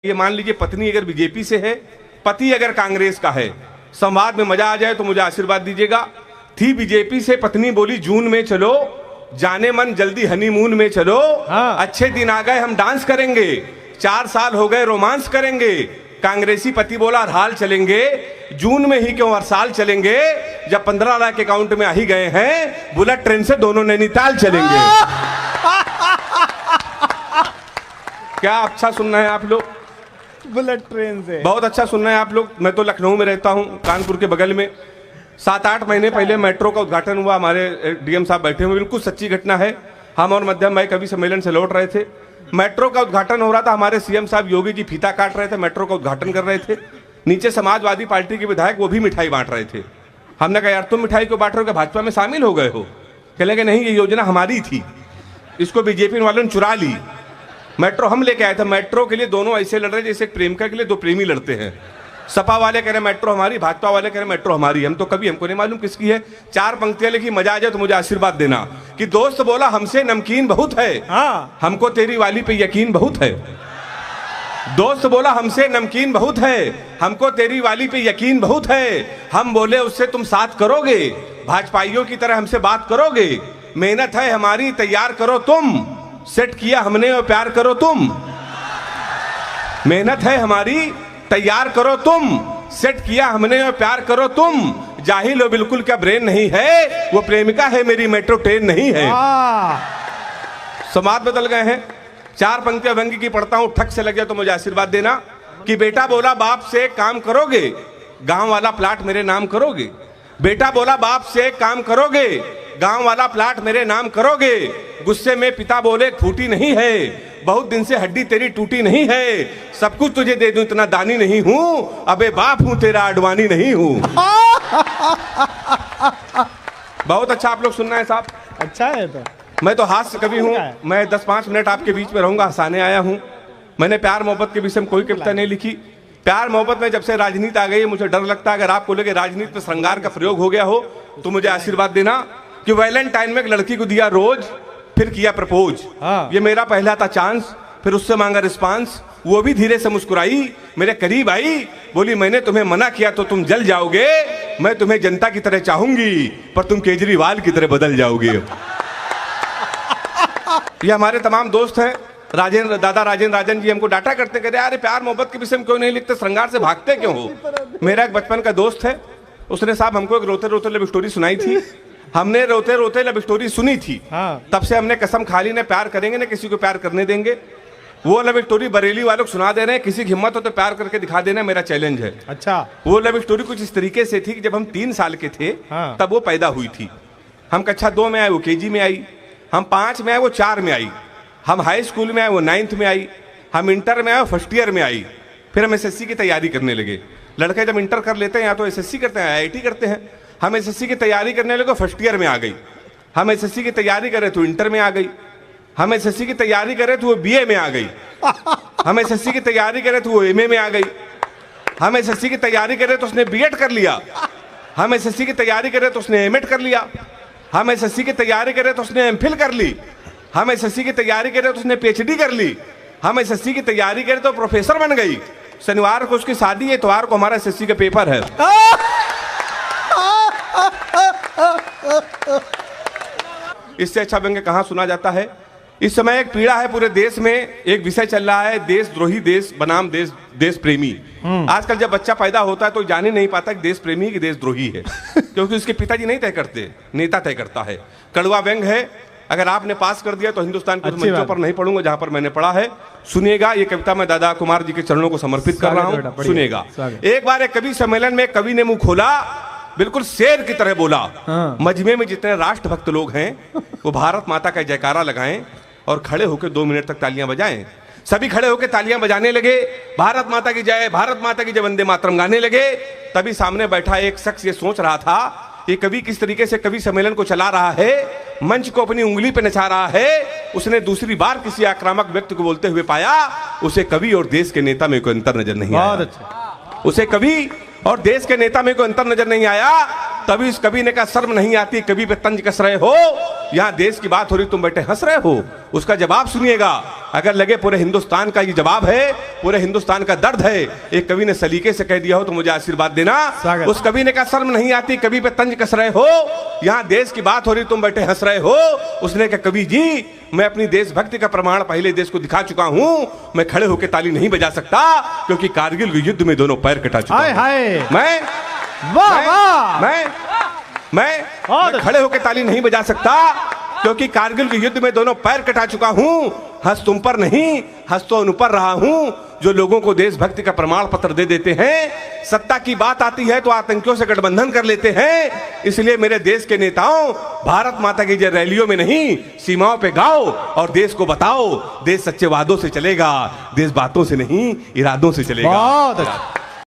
ये मान लीजिए पत्नी अगर बीजेपी से है, पति अगर कांग्रेस का है, संवाद में मजा आ जाए तो मुझे आशीर्वाद दीजिएगा। थी बीजेपी से, पत्नी बोली जून में चलो, जाने मन जल्दी हनीमून में चलो। अच्छे दिन आ गए हम डांस करेंगे, 4 साल हो गए रोमांस करेंगे। कांग्रेसी पति बोला हर हाल चलेंगे, जून में ही क्यों हर साल चलेंगे। जब 15 लाख अकाउंट में आ ही गए हैं, बुलेट ट्रेन से दोनों नैनीताल चलेंगे। क्या अच्छा सुनना है आप लोग? बुलेट ट्रेन से बहुत अच्छा सुनना है आप लोग। मैं तो लखनऊ में रहता हूं, कानपुर के बगल में। 7-8 महीने पहले मेट्रो का उद्घाटन हुआ, हमारे डीएम साहब बैठे हुए, बिल्कुल सच्ची घटना है। हम और मध्यम भाई कवि सम्मेलन से लौट रहे थे, मेट्रो का उद्घाटन हो रहा था। हमारे सीएम साहब योगी जी फीता काट रहे थे, मेट्रो का उद्घाटन कर रहे थे। नीचे समाजवादी पार्टी के विधायक वो भी मिठाई बांट रहे थे। हमने कहा यार तुम मिठाई को बांट रहे हो, भाजपा में शामिल हो गए हो? कहने लगे नहीं, ये योजना हमारी थी, इसको बीजेपी वालों ने चुरा ली। मेट्रो हम लेके आए थे। मेट्रो के लिए दोनों ऐसे लड़ रहे जैसे एक प्रेमिका के लिए 2 प्रेमी लड़ते हैं। सपा वाले कह रहे मेट्रो हमारी, भाजपा वाले कह रहे मेट्रो हमारी। हम तो कभी, हमको नहीं मालूम किसकी है। 4 पंक्तियां लिखी, मजा आ जाए तो मुझे आशीर्वाद देना कि दोस्त बोला हमसे नमकीन बहुत है, हमको तेरी वाली पे यकीन बहुत है। दोस्त बोला हमसे नमकीन बहुत है, हमको तेरी वाली पे यकीन बहुत है। हम बोले उससे तुम साथ करोगे, भाजपाइयों की तरह हमसे बात करोगे। मेहनत है हमारी, तैयार करो तुम, सेट किया हमने और प्यार करो तुम। मेहनत है हमारी, तैयार करो तुम, सेट किया हमने और प्यार करो तुम। जाहिल हो बिल्कुल, क्या ब्रेन नहीं है, वो प्रेमिका है मेरी, मेट्रो ट्रेन नहीं है। समाज बदल गए हैं। 4 पंक्तियां व्यंग्य की पढ़ता हूं, ठक से लग जाए तो मुझे आशीर्वाद देना कि बेटा बोला बाप से काम करोगे, गांव वाला प्लाट मेरे नाम करोगे। बेटा बोला बाप से काम करोगे, गांव वाला प्लाट मेरे नाम करोगे। गुस्से में पिता बोले फूटी नहीं है, बहुत दिन से हड्डी तेरी टूटी नहीं है। सब कुछ तुझे दे दूं इतना दानी नहीं हूं, अबे बाप हूं तेरा अडवाणी नहीं हूं। बहुत अच्छा आप लोग सुनना है साहब। अच्छा है। तो मैं तो हास्य कवि हूं, मैं 10-5 मिनट आपके बीच में रहूंगा, हंसाने आया हूं। मैंने प्यार मोहब्बत के विषय में कोई कविता नहीं लिखी। प्यार मोहब्बत में जब से राजनीति आ गई, मुझे डर लगता है अगर आपको लगे राजनीति में श्रृंगार का प्रयोग हो गया हो तो मुझे आशीर्वाद देना कि वैलेंटाइन में एक लड़की को दिया रोज, फिर किया प्रपोज। ये मेरा पहला था चांस, फिर उससे मांगा रिस्पांस। वो भी धीरे से मुस्कुराई, मेरे करीब आई, बोली मैंने तुम्हें मना किया तो तुम जल जाओगे, मैं तुम्हें जनता की तरह चाहूंगी पर तुम केजरीवाल की तरह बदल जाओगे। ये हमारे तमाम दोस्त हैं। राजेंद्र, दादा राजेंद्र राजन जी हमको डांटा करते, कहते अरे प्यार मोहब्बत के विषय में क्यों नहीं लिखते, श्रृंगार से भागते क्यों हो। मेरा एक बचपन का दोस्त है, उसने साहब हमको एक रोते रोते लव स्टोरी सुनाई थी। हमने रोते रोते लव स्टोरी सुनी थी। तब से हमने कसम खा ली, न प्यार करेंगे न किसी को प्यार करने देंगे। वो लव स्टोरी बरेली वालों को सुना दे रहे हैं, किसी की हिम्मत हो तो प्यार करके दिखा देना, मेरा चैलेंज है। अच्छा। वो लव स्टोरी कुछ इस तरीके से थी कि जब हम 3 साल के थे तब वो पैदा हुई थी। हम कक्षा 2 में आए, वो केजी में आई। हम 5 में आए, वो 4 में आई। हम हाई स्कूल में आए, वो 9th में आई। हम इंटर में आए, 1st ईयर में आई। फिर हम एसएससी की तैयारी करने लगे। लड़के जब इंटर कर लेते हैं या तो एसएससी करते हैं, आईआईटी करते हैं। हम एसएससी की तैयारी करने लगे, 1st ईयर में आ गई। हम एसएससी की तैयारी करे तो इंटर में आ गई। हम एसएससी की तैयारी करे तो वो बीए में आ गई। हम एसएससी की तैयारी करे तो वो एमए में आ गई। हम एसएससी की तैयारी करे तो उसने बीएड कर लिया। हम एसएससी की तैयारी करे तो उसने एमएड कर लिया। हम एसएससी की तैयारी करे तो उसने एमफिल कर ली। हम एसएससी की तैयारी करे तो उसने पीएचडी कर ली। हम एसएससी की तैयारी करे तो प्रोफेसर बन गई। शनिवार को उसकी शादी है, इतवार को हमारा एसएससी का पेपर है। इससे अच्छा व्यंग्य कहां सुना जाता है। इस समय एक पीड़ा है पूरे देश में, एक विषय चल रहा है देशद्रोही देश बनाम देश प्रेमी। आजकल जब बच्चा पैदा होता है तो जान ही नहीं पाता कि देश प्रेमी कि देशद्रोही है, क्योंकि उसके पिताजी नहीं तय करते, नेता तय करता है। कड़वा व्यंग्य है, अगर आपने पास कर दिया तो हिंदुस्तान के मंचों पर नहीं पढ़ूंगा जहां पर मैंने पढ़ा है। सुनिएगा, ये कविता मैं दादा कुमार जी के चरणों को समर्पित कर रहा हूं, सुनिएगा। एक बार एक कवि सम्मेलन में कवि ने मुंह खोला, बिल्कुल शेर की तरह बोला, मजमे में जितने राष्ट्रभक्त लोग हैं वो भारत माता का जयकारा लगाएं और खड़े होकर 2 मिनट तक तालियां बजाएं। सभी खड़े होकर तालियां बजाने लगे, भारत माता की जय, भारत माता की जय, वंदे मातरम गाने लगे। तभी सामने बैठा एक शख्स ये सोच रहा था ये कवि किस तरीके से कवि सम्मेलन को चला रहा है, मंच को अपनी उंगली पे नचा रहा है। उसने दूसरी बार किसी आक्रामक व्यक्ति को बोलते हुए पाया, उसे कवि और देश के नेता में कोई अंतर नजर नहीं आया। बहुत अच्छा। उसे कवि और देश के नेता में कोई अंतर नजर नहीं आया। तभी उस कवि ने कहा शर्म नहीं आती, कवि पे तंज कस रहे हो, यहाँ देश की बात हो रही तुम बैठे हंस रहे हो। उसका जवाब सुनिएगा, अगर लगे पूरे हिंदुस्तान का ये जवाब है, पूरे हिंदुस्तान का दर्द है। एक कवि ने सलीके से कह दिया हो तो मुझे आशीर्वाद देना। स्वागत। उस कवि ने कहा शर्म नहीं आती, कवि पे तंज कस रहे हो, यहाँ देश की बात हो रही तुम बैठे हंस रहे हो। उसने कहा कवि जी मैं अपनी देशभक्ति का प्रमाण पहले देश को दिखा चुका हूं, मैं खड़े होकर ताली नहीं बजा सकता क्योंकि कारगिल के युद्ध में दोनों पैर कटा चुका हाय हूं। हाय मैं वाह वाह मैं खड़े होकर ताली नहीं बजा सकता क्योंकि कारगिल के युद्ध में दोनों पैर कटा चुका हूं। हंस तुम पर नहीं, हंस तो उन पर रहा हूं जो लोगों को देशभक्ति का प्रमाण पत्र दे देते हैं। सत्ता की बात आती है तो आतंकियों से गठबंधन कर लेते हैं। इसलिए मेरे देश के नेताओं, भारत माता की जय रैलियों में नहीं सीमाओं पे गाओ और देश को बताओ, देश सच्चे वादों से चलेगा, देश बातों से नहीं इरादों से चलेगा। बहुत अच्छा।